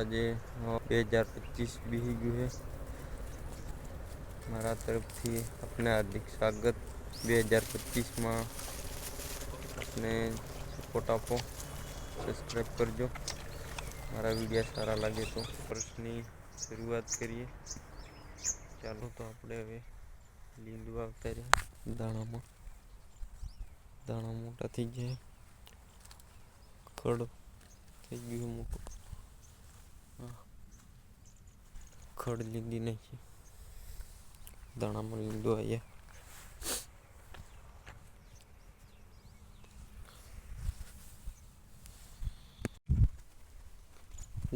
આજે 2025 બીહી ગયું है। મારા તરફથી આપને હાર્દિક સ્વાગત। 2025માં આપને સપોર્ટ આપો, સબસ્ક્રાઈબ કરજો। મારા વિડીયો સારા લાગે તો વર્ષની શરૂઆત કરીએ। ચાલો તો આપણે હવે લીંદવા આવતા રહ્યા દાણામાં। દાણા મોટા થઈ ગયા, ખડ થઈ ગયું મોટું। ખડ લીંદી નાખી, દાણામાં લીંદો આવ્યા।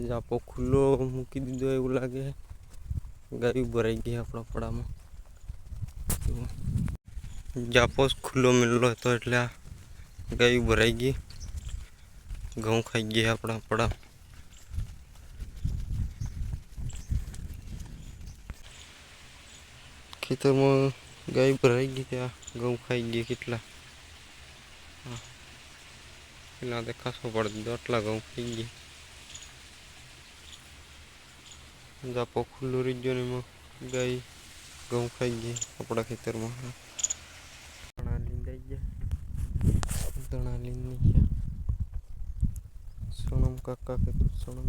જાપો ખુલ્લો મૂકી દીધો એવું લાગે, ગાયું ભરાઈ ગઈ આપણા પડામાં। જાપો ખુલ્લો મિલલો હતો એટલે આ ગાયું ભરાઈ ગઈ, ઘઉં ખાઈ ગયા આપણા પડા। ખેતરમાં ગાય ભરાઈ ગઈ, ત્યાં ઘઉં ખાઈ ગઈ કેટલા। પેલા તો ખાસો પડી દીધો, આટલા ઘઉં ખાઈ ગયા। જાપો ખુલ્લો રહી ગયો ને એમાં ગાય ઘઉં ખાઈ ગઈ આપણા ખેતરમાં। દાણા લીંદાઈ ગયા, દાણા લીંદી ગયા। સોનમ કાકા કે તો સોનમ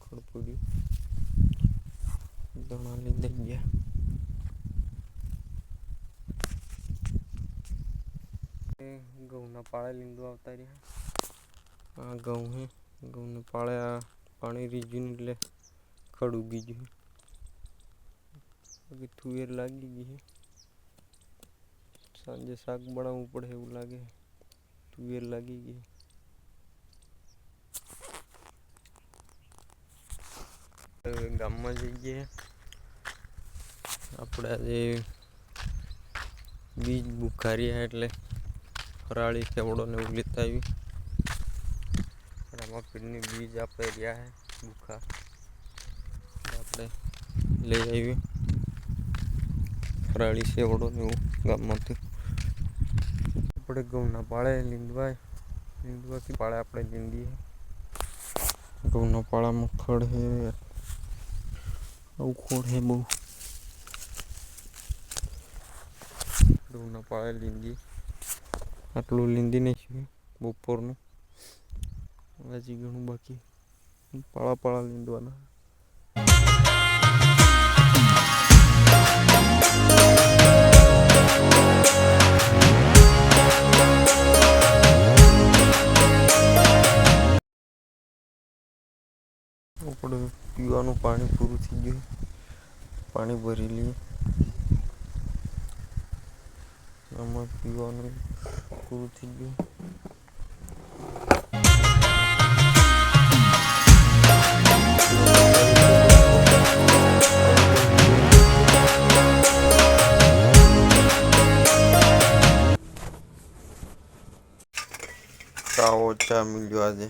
ખડપુડી દાણા લીંદાઈ ગયા। ઘઉંના પાળે લીંદવા આવતા રહ્યા। આ ઘઉં હે, ઘઉંને પાળે આ પાણી રીજ્યું એટલે ખડ ઉગી ગયું। બાકી તુવેર લાગી ગઈ છે, સાંજે શાક બનાવવું પડે એવું લાગે। તુવેર લાગી ગઈ। હવે ગામમાં જઈએ આપણે। આજે બીજ બુખાર્યા એટલે ફરાળી કેવડો ને એવું લેતા આવી। રામાપીરની બીજ આપણે રહ્યા હે બુખા, આપણે લઈ આવી ફરાળી સેવડો ને એવું ગામમાંથી। આપણે ઘઉંના પાળે લીંદવાથી પાળે આપણે લીંદીએ। ઘઉંના પાળામાં ખડ હે, આવું ખોડ હે બહુ। ઘઉંના પાળે લીંદી, આટલું લીંદી નાખ્યું બપોરનું, હજી ઘણું બાકી, પાળા લીંદવાના। આપણે પીવાનું પાણી પૂરું થઈ ગયું, પાણી ભરી લઈએ। આમાં પીવાનું પૂરું થઈ ગયું। ચાવો ચા મળ્યો આજે,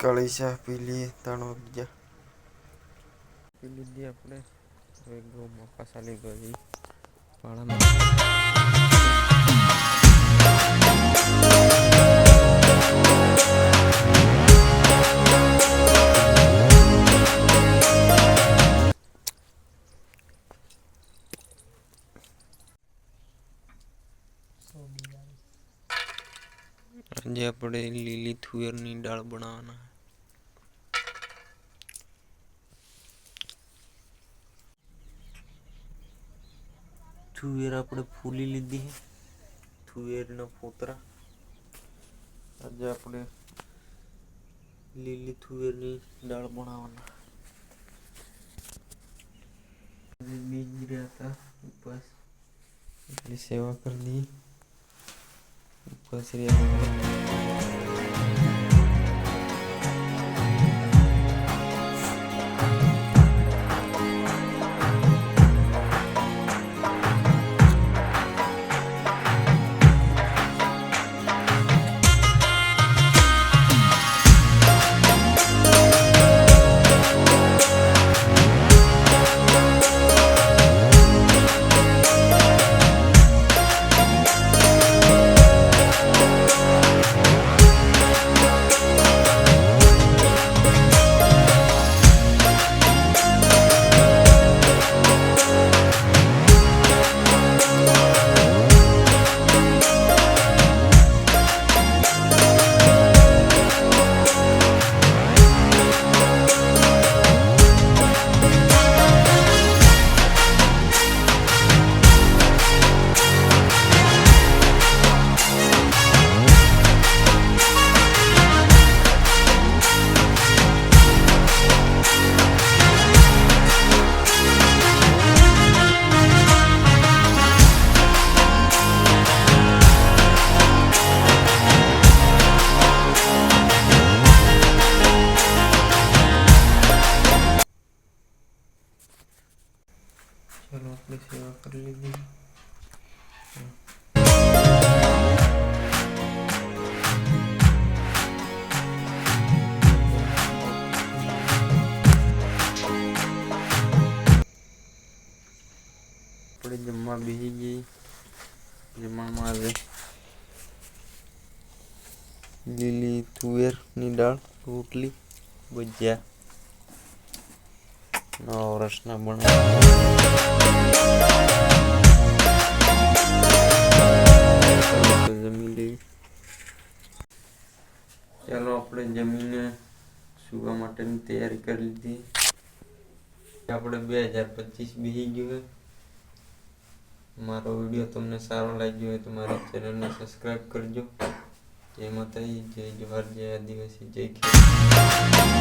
કાળી ચા પી લઈએ। ત્રણ વાગ્યા પી લીધી આપણે। હવે ઘઉંમાં પાછા લીધો જઈએ પાળામાં। આજે આપણે લીલી તુવેરની દાળ બનાવવાના। તુવેર આપણે ફૂલી લીધી, તુવેરના ફોતરા। આજે આપણે લીલી તુવેરની દાળ બનાવવાના। બીજ રહ્યા હતા ઉપવાસ, એટલે સેવા કરી દી ઉપવાસ રહ્યા। કરી લીધી. આપણે જમવા બેસી ગઈ. જમવામાં આવે લીલી તુવેરની દાળ, રોટલી, ભજીયા, નવા વર્ષના જમી લઈએ. ચાલો આપણે જમીને સુવા માટેની તૈયારી કરી લીધી. આપણે 2025 બેસી ગયું. મારો વિડીયો તમને સારો લાગ્યો હોય તો મારી ચેનલને સબસ્ક્રાઈબ કરજો. જય માતાજી, જય જવાહર, જય આદિવાસી, જય ખેડૂત.